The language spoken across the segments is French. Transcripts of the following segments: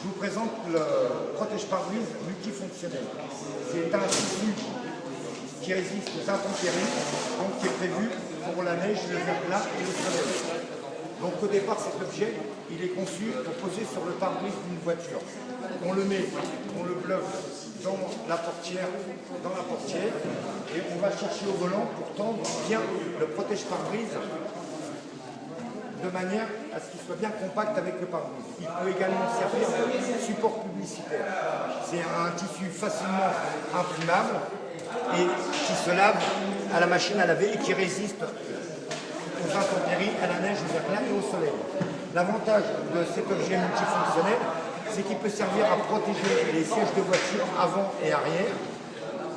Je vous présente le protège-pare-brise multifonctionnel. C'est un tissu qui résiste aux intempéries, donc qui est prévu pour la neige, le verglas et le soleil. Donc au départ, cet objet, il est conçu pour poser sur le pare-brise d'une voiture. On le met, on le bloque dans la portière, et on va chercher au volant pour tendre bien le protège-pare-brise de manière à ce qu'il soit bien compact avec le pare-brise. Il peut également servir de support publicitaire. C'est un tissu facilement imprimable et qui se lave à la machine à laver et qui résiste aux intempéries, à la neige, au verglas et au soleil. L'avantage de cet objet multifonctionnel, c'est qu'il peut servir à protéger les sièges de voiture avant et arrière,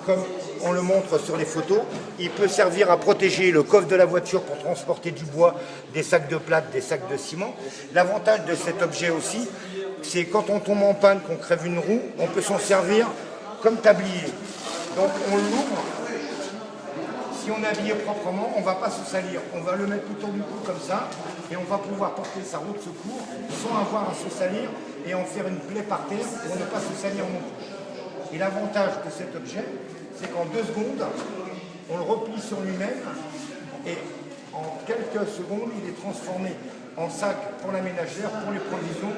comme on le montre sur les photos. Il peut servir à protéger le coffre de la voiture pour transporter du bois, des sacs de plâtre, des sacs de ciment. L'avantage de cet objet aussi, c'est quand on tombe en panne, qu'on crève une roue, on peut s'en servir comme tablier. Donc on l'ouvre. Si on est habillé proprement, on ne va pas se salir. On va le mettre tout autour du cou comme ça et on va pouvoir porter sa roue de secours sans avoir à se salir et en faire une plaie par terre pour ne pas se salir non plus. Et l'avantage de cet objet, c'est qu'en 2 secondes, on le replie sur lui-même et en quelques secondes, il est transformé en sac pour la ménagère, pour les provisions,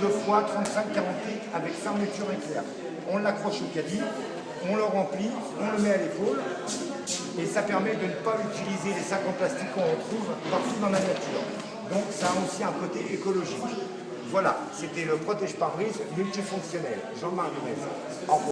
2 fois 35-40 litres avec fermeture éclair. On l'accroche au caddie, on le remplit, on le met à l'épaule et ça permet de ne pas utiliser les sacs en plastique qu'on retrouve partout dans la nature. Donc ça a aussi un côté écologique. Voilà, c'était le protège-pare-brise multifonctionnel. Jean-Marc Dumez.